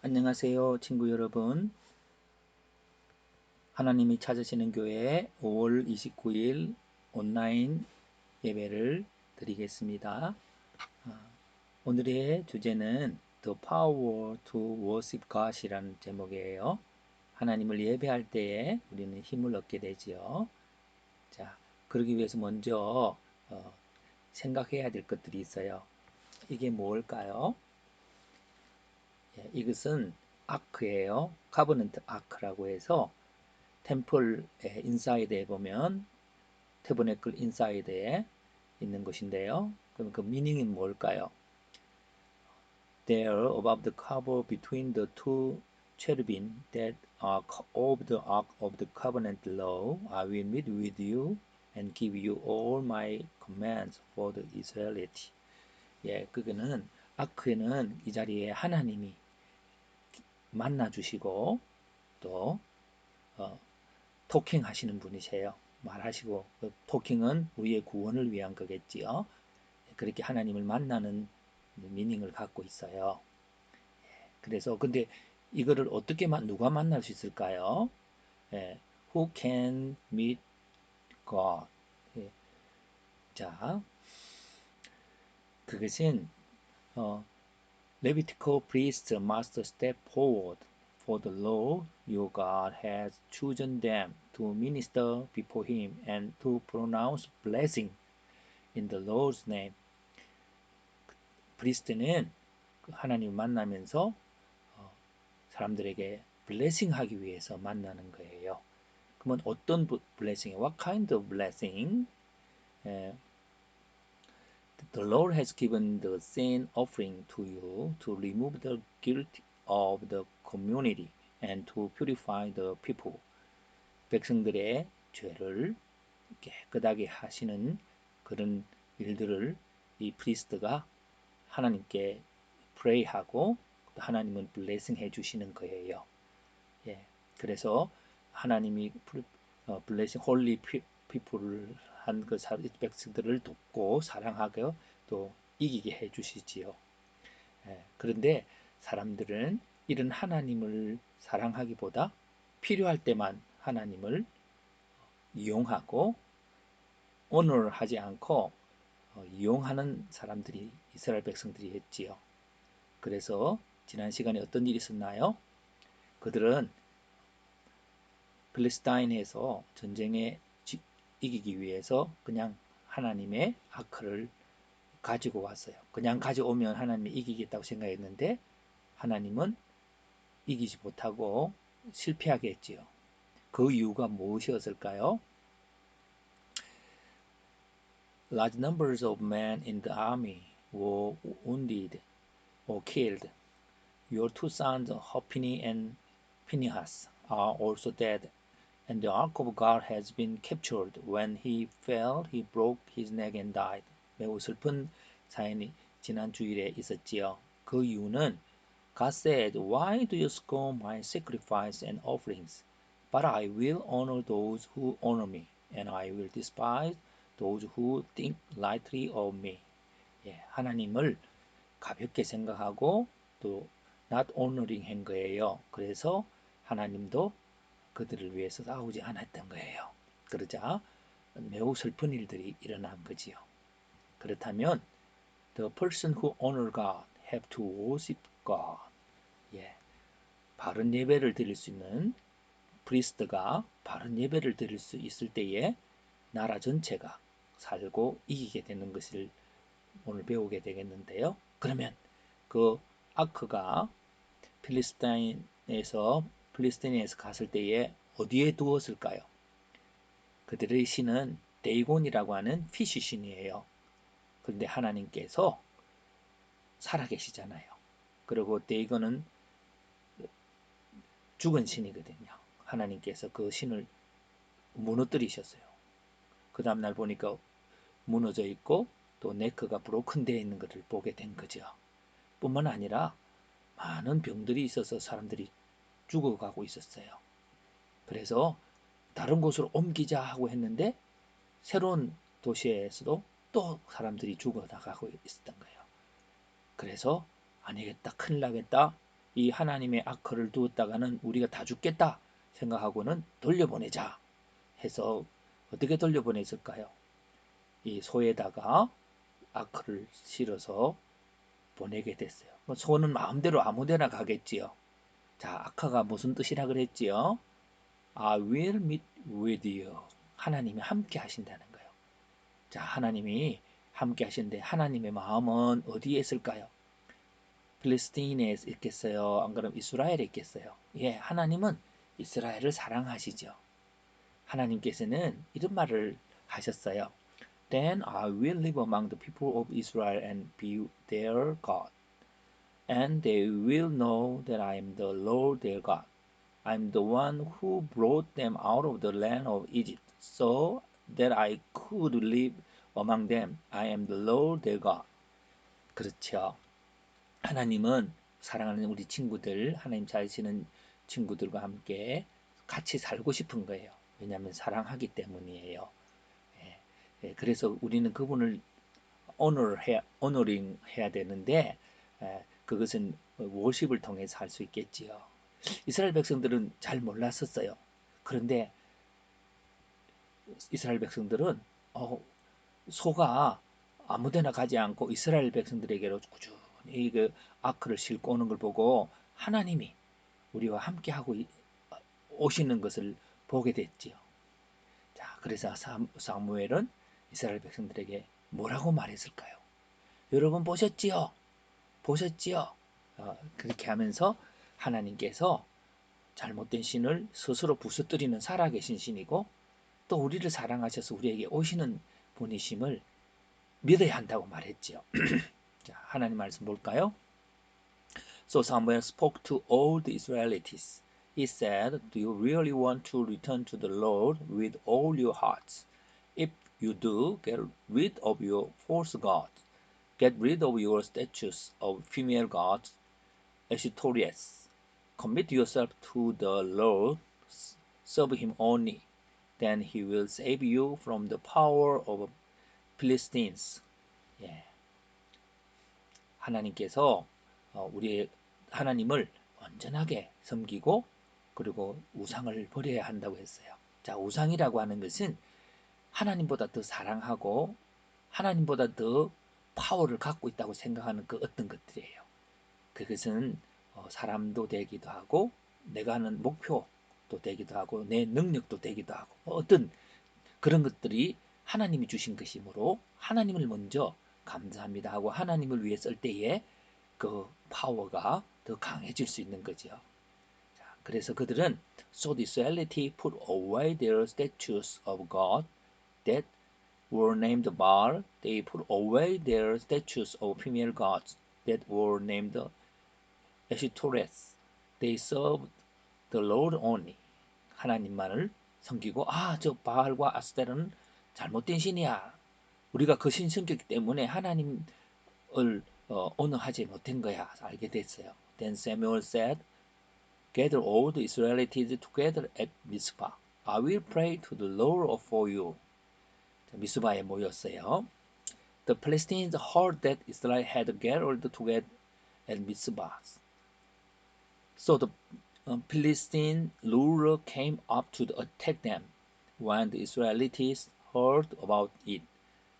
안녕하세요, 친구 여러분. 하나님이 찾으시는 교회 5월 29일 온라인 예배를 드리겠습니다. 오늘의 주제는 The Power to Worship God이라는 제목이에요. 하나님을 예배할 때에 우리는 힘을 얻게 되지요. 자, 그러기 위해서 먼저 생각해야 될 것들이 있어요. 이게 뭘까요? 이것은 아크예요. 카버넌트 아크라고 해서 템플 인사이드에 보면 태버네클 인사이드에 있는 것인데요. 그럼 그 미닝은 뭘까요? There above the cover between the two cherubim that are of the ark of the covenant law, I will meet with you and give you all my commands for the Israelite. 예, 그거는 아크에는 이 자리에 하나님이 만나 주시고 또 어, 토킹 하시는 분이세요. 말하시고 그 토킹은 우리의 구원을 위한 거겠지요. 그렇게 하나님을 만나는 미닝을 갖고 있어요. 그래서 근데 이거를 어떻게 누가 만날 수 있을까요? 예, Who can meet God? 예, 자, 그것은 Levitical priests must step forward, for the Lord your God has chosen them to minister before Him and to pronounce blessing in the Lord's name. 프리스트는 하나님 만나면서 사람들에게 블레싱 하기 위해서 만나는 거예요. 그러면 어떤 블레싱? What kind of blessing? The Lord has given the sin offering to you to remove the guilt of the community and to purify the people. 백성들의 죄를 깨끗하게 하시는 그런 일들을 이 프리스트가 하나님께 프레이하고 하나님은 블레싱 해주시는 거예요. 예, 그래서 하나님이 블레싱 홀리 피플을 한 그 백성들을 돕고 사랑하게 또 이기게 해주시지요. 예, 그런데 사람들은 이런 하나님을 사랑하기보다 필요할 때만 하나님을 이용하고 오너를 하지 않고 이용하는 사람들이 이스라엘 백성들이 했지요. 그래서 지난 시간에 어떤 일이 있었나요? 그들은 팔레스타인에서 전쟁에 이기기 위해서 그냥 하나님의 아크를 가지고 왔어요. 그냥 가져오면 하나님이 이기겠다고 생각했는데 하나님은 이기지 못하고 실패하게 했지요. 그 이유가 무엇이었을까요? Large numbers of men in the army were wounded or killed. Your two sons, Hophni and Phinehas, are also dead, and the ark of God has been captured. When he fell, he broke his neck and died. 매우 슬픈 사연이 지난 주일에 있었지요. 그 이유는 God said, Why do you scorn my sacrifice and offerings? But I will honor those who honor me, and I will despise those who think lightly of me. 예, 하나님을 가볍게 생각하고 또 not honoring 한 거예요. 그래서 하나님도 그들을 위해서 싸우지 않았던 거예요. 그러자 매우 슬픈 일들이 일어난 거지요. 그렇다면 the person who honor God have to worship God. 예, 바른 예배를 드릴 수 있는 프리스트가 바른 예배를 드릴 수 있을 때에 나라 전체가 살고 이기게 되는 것을 오늘 배우게 되겠는데요. 그러면 그 아크가 필리스틴에서 갔을 때에 어디에 두었을까요? 그들의 신은 데이곤이라고 하는 피쉬 신이에요. 그런데 하나님께서 살아계시잖아요. 그리고 데이곤은 죽은 신이거든요. 하나님께서 그 신을 무너뜨리셨어요. 그 다음날 보니까 무너져 있고 또 네크가 브로큰 되어 있는 것을 보게 된 거죠. 뿐만 아니라 많은 병들이 있어서 사람들이 죽어가고 있었어요. 그래서 다른 곳으로 옮기자 하고 했는데 새로운 도시에서도 또 사람들이 죽어나가고 있었던 거예요. 그래서 아니겠다, 큰일 나겠다. 이 하나님의 아크를 두었다가는 우리가 다 죽겠다 생각하고는 돌려보내자 해서 어떻게 돌려보냈을까요? 이 소에다가 아크를 실어서 보내게 됐어요. 소는 마음대로 아무데나 가겠지요. 자, 아카가 무슨 뜻이라 그랬지요? I will meet with you. 하나님이 함께 하신다는 거예요. 자, 하나님이 함께 하시는데 하나님의 마음은 어디에 있을까요? 필리스틴에 있겠어요? 안 그러면 이스라엘에 있겠어요? 예, 하나님은 이스라엘을 사랑하시죠. 하나님께서는 이런 말을 하셨어요. Then I will live among the people of Israel and be their God. And they will know that I am the Lord their God. I am the one who brought them out of the land of Egypt, so that I could live among them. I am the Lord their God. 그렇죠. 하나님은 사랑하는 우리 친구들, 하나님 잘 아시는 친구들과 함께 같이 살고 싶은 거예요. 왜냐하면 사랑하기 때문이에요. 예, 예, 그래서 우리는 그분을 오너링 해야 되는데 그것은 월십을 통해서 할 수 있겠지요. 이스라엘 백성들은 잘 몰랐었어요. 그런데 이스라엘 백성들은 소가 아무데나 가지 않고 이스라엘 백성들에게로 꾸준히 그 아크를 싣고 오는 걸 보고 하나님이 우리와 함께 하고 오시는 것을 보게 됐지요. 자, 그래서 사무엘은 이스라엘 백성들에게 뭐라고 말했을까요? 여러분 보셨지요? 보셨지요? 그렇게 하면서 하나님께서 잘못된 신을 스스로 부수뜨리는 살아계신 신이고 또 우리를 사랑하셔서 우리에게 오시는 분이심을 믿어야 한다고 말했지요. 자, 하나님 말씀 볼까요? So Samuel spoke to all the Israelites. He said, Do you really want to return to the Lord with all your hearts? If you do, get rid of your false gods. Get rid of your statues of female gods, Ashtoreths. Commit yourself to the Lord, serve him only. Then he will save you from the power of Philistines. 예. 하나님께서 우리의 하나님을 온전하게 섬기고 그리고 우상을 버려야 한다고 했어요. 자, 우상이라고 하는 것은 하나님보다 더 사랑하고 하나님보다 더 파워를 갖고 있다고 생각하는 그 어떤 것들이에요. 그것은 사람도 되기도 하고 내가 하는 목표도 되기도 하고 내 능력도 되기도 하고 어떤 그런 것들이 하나님이 주신 것이므로 하나님을 먼저 감사합니다 하고 하나님을 위해 쓸 때에 그 파워가 더 강해질 수 있는 거죠. 자, 그래서 그들은 So the Israelites put away their statues of God that were named Baal. They put away their statues of female gods that were named Ashtoreth. They served the Lord only. 하나님만을 섬기고 저 바알과 아스테르는 잘못된 신이야. 우리가 그 신 섬겼기 때문에 하나님을 언어하지 못한 거야. 알게 됐어요. Then Samuel said, Gather all the Israelites together at Mizpah. I will pray to the Lord for you. 미스바에 모였어요. The Philistines heard that Israel had gathered together at Mizpah. So the Philistine ruler came up to attack them. When the Israelites heard about it,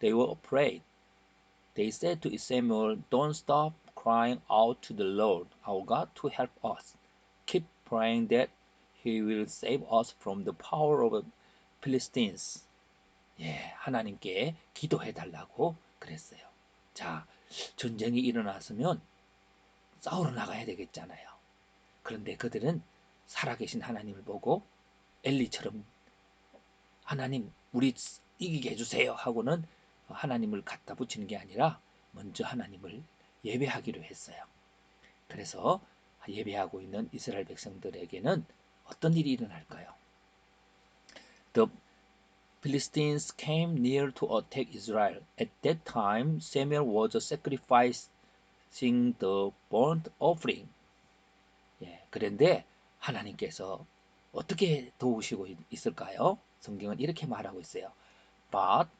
they were afraid. They said to Samuel, Don't stop crying out to the Lord our God to help us. Keep praying that He will save us from the power of the Philistines. 예, 하나님께 기도해 달라고 그랬어요. 자, 전쟁이 일어났으면 싸우러 나가야 되겠잖아요. 그런데 그들은 살아계신 하나님을 보고 엘리처럼 하나님 우리 이기게 해주세요 하고는 하나님을 갖다 붙이는 게 아니라 먼저 하나님을 예배하기로 했어요. 그래서 예배하고 있는 이스라엘 백성들에게는 어떤 일이 일어날까요? The Philistines came near to attack Israel. At that time, Samuel was sacrificing the burnt offering. 예, 그런데 하나님께서 어떻게 도우시고 있을까요? 성경은 이렇게 말하고 있어요. But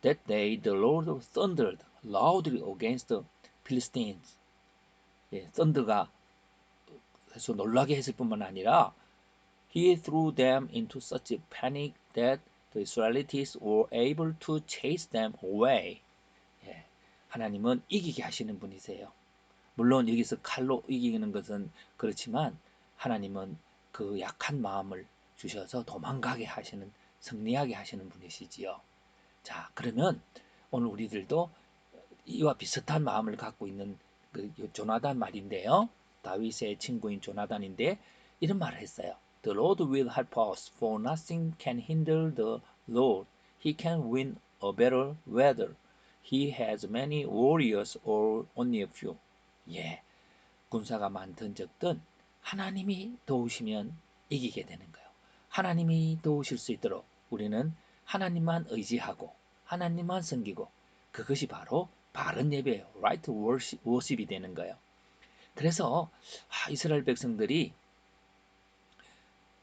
that day the Lord thundered loudly against the Philistines. 예, 썬더가 그래서 놀라게 했을 뿐만 아니라 he threw them into such a panic that the Israelites were able to chase them away. 예, 하나님은 이기게 하시는 분이세요. 물론 여기서 칼로 이기는 것은 그렇지만 하나님은 그 약한 마음을 주셔서 도망가게 하시는, 승리하게 하시는 분이시지요. 자, 그러면 오늘 우리들도 이와 비슷한 마음을 갖고 있는 그 조나단 말인데요. 다윗의 친구인 조나단인데 이런 말을 했어요. The Lord will help us, for nothing can hinder the Lord. He can win a battle whether he has many warriors or only a few. 예, 군사가 많든 적든 하나님이 도우시면 이기게 되는 거예요. 하나님이 도우실 수 있도록 우리는 하나님만 의지하고 하나님만 섬기고 그것이 바로 바른 예배예요. right worship이 되는 거예요. 그래서 이스라엘 백성들이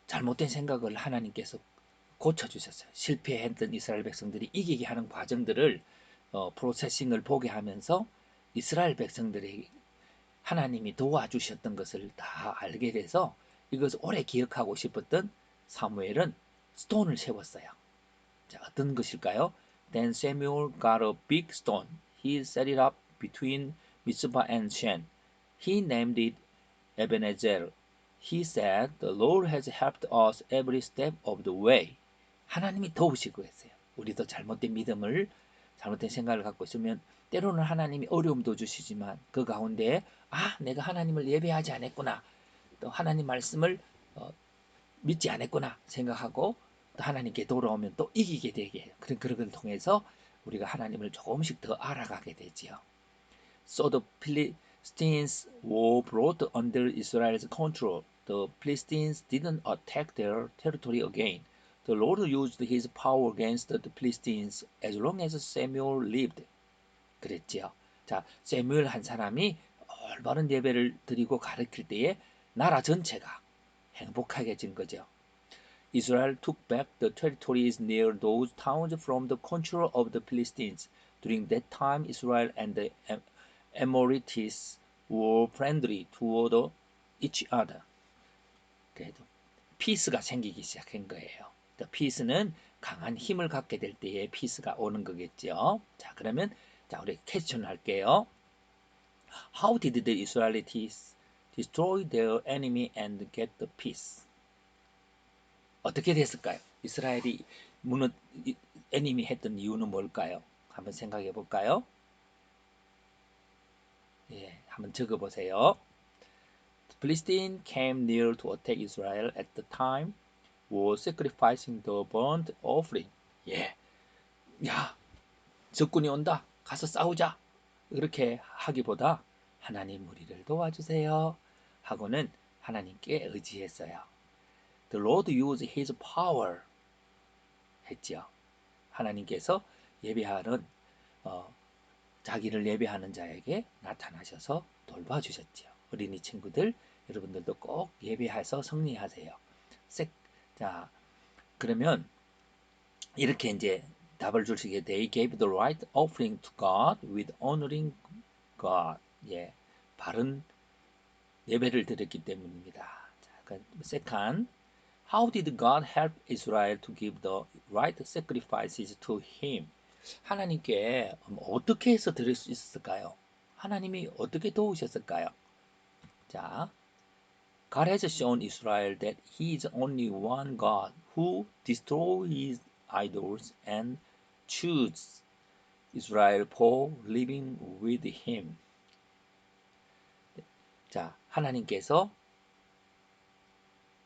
잘못된 생각을 하나님께서 고쳐주셨어요. 실패했던 이스라엘 백성들이 이기게 하는 과정들을 프로세싱을 보게 하면서 이스라엘 백성들이 하나님이 도와주셨던 것을 다 알게 돼서 이것을 오래 기억하고 싶었던 사무엘은 스톤을 세웠어요. 자, 어떤 것일까요? Then Samuel got a big stone. He set it up between Mizpah and Shen. He named it Ebenezer. He said, The Lord has helped us every step of the way. 하나님이 도우시고 했어요. 우리도 잘못된 믿음을, 잘못된 생각을 갖고 있으면 때로는 하나님이 어려움도 주시지만 그 가운데 내가 하나님을 예배하지 않았구나. 또 하나님 말씀을 믿지 않았구나 생각하고 또 하나님께 돌아오면 또 이기게 되게 그런 걸 통해서 우리가 하나님을 조금씩 더 알아가게 되지요. So the Philistines were brought under Israel's control. The Philistines didn't attack their territory again. The Lord used his power against the Philistines as long as Samuel lived. 그랬지요. 자, 세무엘 한 사람이 올바른 예배를 드리고 가르칠 때에 나라 전체가 행복하게진 거죠. Israel took back the territories near those towns from the control of the Philistines. During that time, Israel and the Amorites were friendly toward each other. 그래도 피스가 생기기 시작한 거예요. 피스는 강한 힘을 갖게 될 때에 피스가 오는 거겠죠. 자, 그러면 우리 퀘스천 할게요. How did the Israelites destroy their enemy and get the peace? 어떻게 됐을까요? 이스라엘이 애니미 했던 이유는 뭘까요? 한번 생각해 볼까요? 예, 한번 적어 보세요. The Philistines came near to attack Israel at the time, was sacrificing the burnt offering. 예, 야, 적군이 온다. 가서 싸우자. 그렇게 하기보다 하나님 우리를 도와주세요. 하고는 하나님께 의지했어요. The Lord used His power 했지요. 하나님께서 예배하는 자기를 예배하는 자에게 나타나셔서 돌봐주셨지요. 어린이 친구들 여러분들도 꼭 예배해서 승리하세요. 자, 그러면 이렇게 이제 답을 주시게 They gave the right offering to God with honoring God. 예, 바른 예배를 드렸기 때문입니다. 자, second, how did God help Israel to give the right sacrifices to Him? 하나님께 어떻게 해서 드릴 수 있었을까요? 하나님이 어떻게 도우셨을까요? 자, God has shown Israel that He is only one God who destroys idols and chooses Israel for living with Him. 자, 하나님께서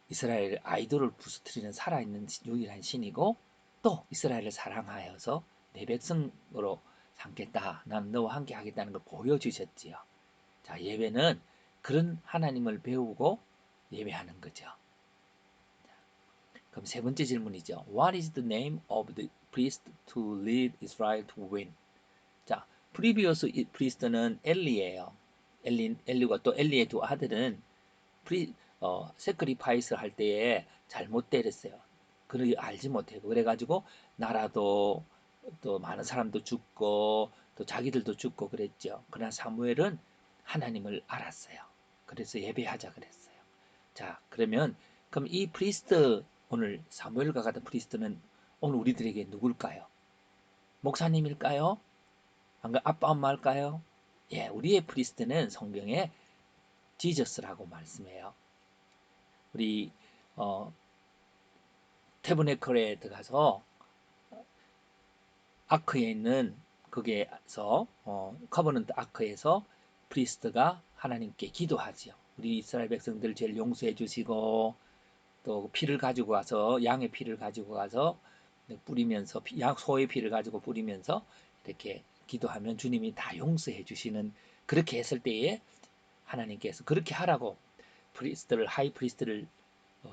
이스라엘 아이돌을 부수트리는 살아있는 유일한 신이고 또 이스라엘을 사랑하여서 내 백성으로 삼겠다. 나는 너와 함께 하겠다는 걸 보여주셨지요. 자, 예배는 그런 하나님을 배우고 예배하는 거죠. 그럼 세 번째 질문이죠. What is the name of the priest to lead Israel to win? 자, previous priest는 엘리예요. 엘리가 또 엘리의 두 아들은 세크리파이스 할 때에 잘못 때렸어요. 그걸 알지 못해요. 그래가지고 나라도 또 많은 사람도 죽고 또 자기들도 죽고 그랬죠. 그러나 사무엘은 하나님을 알았어요. 그래서 예배하자 그랬어요. 자, 그럼 이 프리스트, 오늘 사무엘과 같은 프리스트는 오늘 우리들에게 누굴까요? 목사님일까요? 아빠 엄마일까요? 예, 우리의 프리스트는 성경에 지저스라고 말씀해요. 우리 태브네클에 들어가서 아크에 있는 거기에서 커버넌트 아크에서 프리스트가 하나님께 기도하지요. 우리 이스라엘 백성들 죄를 용서해 주시고 또 피를 가지고 와서 양의 피를 가지고 가서 뿌리면서 양 소의 피를 가지고 뿌리면서 이렇게 기도하면 주님이 다 용서해 주시는, 그렇게 했을 때에 하나님께서 그렇게 하라고 하이 프리스트를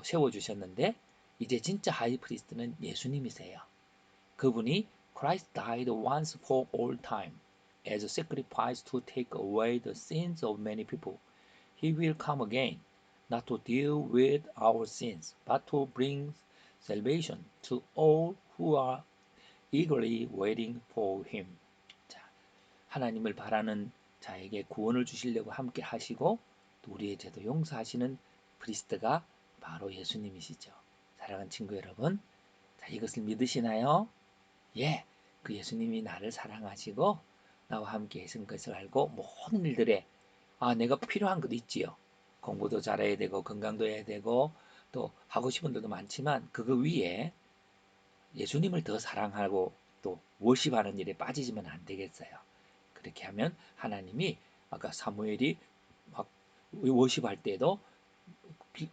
세워 주셨는데, 이제 진짜 하이 프리스트는 예수님이세요. 그분이 Christ died once for all time as a sacrifice to take away the sins of many people. He will come again, not to deal with our sins, but to bring salvation to all who are eagerly waiting for him. 자, 하나님을 바라는 자에게 구원을 주시려고 함께 하시고 또 우리의 죄도 용서하시는 프리스트가 바로 예수님이시죠. 사랑하는 친구 여러분, 자, 이것을 믿으시나요? 예, 그 예수님이 나를 사랑하시고 나와 함께 하신 것을 알고 모든 일들에 내가 필요한 것 있지요. 공부도 잘해야 되고 건강도 해야 되고 또 하고 싶은 일도 많지만 그거 위에 예수님을 더 사랑하고 또 워십하는 일에 빠지지면 안 되겠어요. 그렇게 하면 하나님이 아까 사무엘이 막 워십할 때도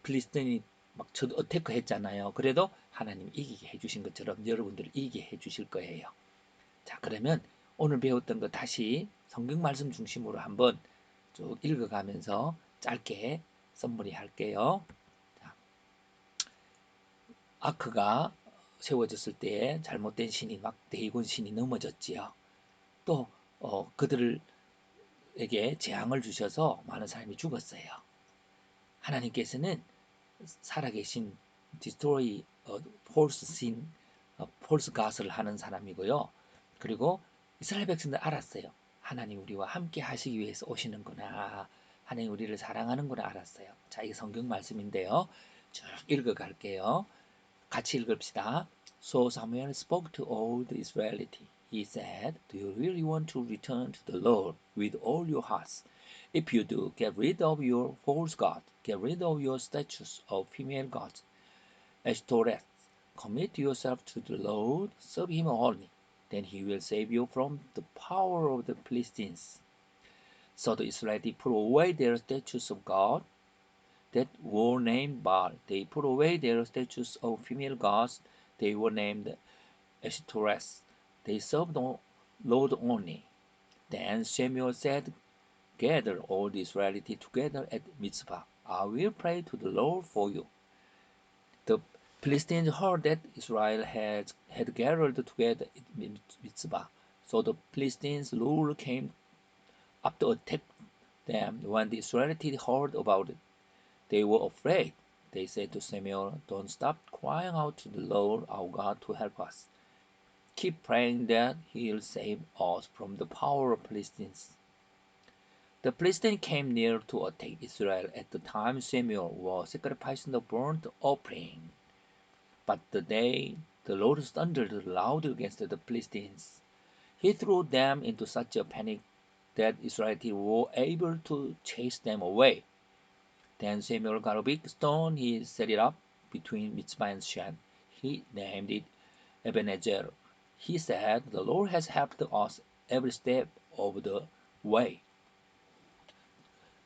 필리스틴이 막 어태크 했잖아요. 그래도 하나님 이기게 해주신 것처럼 여러분들을 이기게 해주실 거예요. 자, 그러면 오늘 배웠던 거 다시 성경 말씀 중심으로 한번 쭉 읽어가면서 짧게 썸머리 할게요. 자, 아크가 세워졌을 때 잘못된 신이 막 대이곤 신이 넘어졌지요. 또 그들에게 재앙을 주셔서 많은 사람이 죽었어요. 하나님께서는 살아계신 디스토리 폴스 신 폴스 가스를 하는 사람이고요. 그리고 이스라엘 백성들 알았어요. 하나님 우리와 함께 하시기 위해서 오시는구나. 하나님 우리를 사랑하는구나 알았어요. 자, 이게 성경 말씀인데요. 쭉 읽어갈게요. 같이 읽읍시다. So Samuel spoke to all the Israelites. He said, Do you really want to return to the Lord with all your hearts? If you do, get rid of your false god, get rid of your statues of female gods. Ashtoreth, commit yourself to the Lord, serve him only. Then he will save you from the power of the Philistines. So the Israelites put away their statues of God that were named Baal. They put away their statues of female gods. They were named Ashtoreth. They served the Lord only. Then Samuel said, Gather all the Israelites together at Mizpah. I will pray to the Lord for you. The Philistines heard that Israel had gathered together at Mizpah. So the Philistines' ruler came up to attack them. When the Israelites heard about it, they were afraid. They said to Samuel, Don't stop crying out to the Lord our God to help us. Keep praying that he'll save us from the power of Philistines. The Philistines came near to attack Israel at the time Samuel was sacrificing the burnt offering. But the day the Lord thundered loudly against the Philistines, he threw them into such a panic that Israelites were able to chase them away. Then Samuel got a big stone, he set it up between Mitzvah and Shan. He named it Ebenezer. He said, The Lord has helped us every step of the way.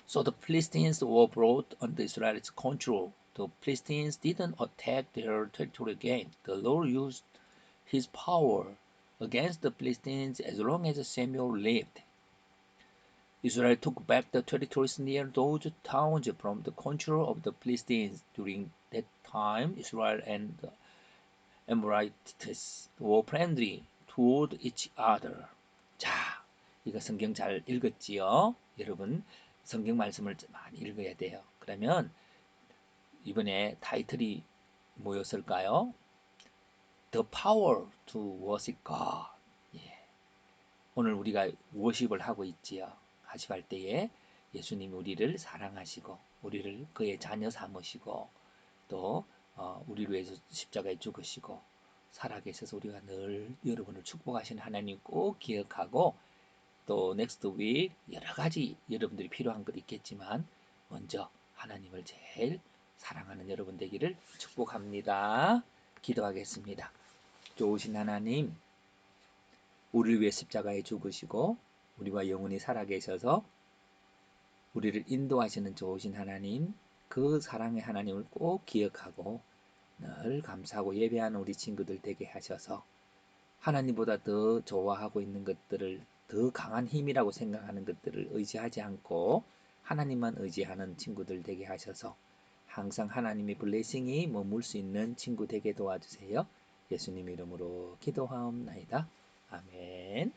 So the Philistines were brought under Israel's control. The Philistines didn't attack their territory again. The Lord used his power against the Philistines as long as Samuel lived. Israel took back the territories near those towns from the control of the Philistines. During that time, Israel and the Amorites were friendly toward each other. 자, 이거 성경 잘 읽었지요? 여러분, 성경 말씀을 많이 읽어야 돼요. 그러면 이번에 타이틀이 뭐였을까요? The power to worship God. 예. 오늘 우리가 워십을 하고 있지요. 하십할 때에 예수님이 우리를 사랑하시고 우리를 그의 자녀 삼으시고 또 우리를 위해서 십자가에 죽으시고 살아계셔서 우리가 늘 여러분을 축복하시는 하나님 꼭 기억하고 또 넥스트 윅 여러 가지 여러분들이 필요한 것 있겠지만 먼저 하나님을 제일 사랑하는 여러분 되기를 축복합니다. 기도하겠습니다. 좋으신 하나님, 우리를 위해 십자가에 죽으시고 우리와 영원히 살아계셔서 우리를 인도하시는 좋으신 하나님, 그 사랑의 하나님을 꼭 기억하고 늘 감사하고 예배하는 우리 친구들 되게 하셔서 하나님보다 더 좋아하고 있는 것들을 더 강한 힘이라고 생각하는 것들을 의지하지 않고 하나님만 의지하는 친구들 되게 하셔서 항상 하나님의 블레싱이 머물 수 있는 친구 되게 도와주세요. 예수님 이름으로 기도하옵나이다. 아멘.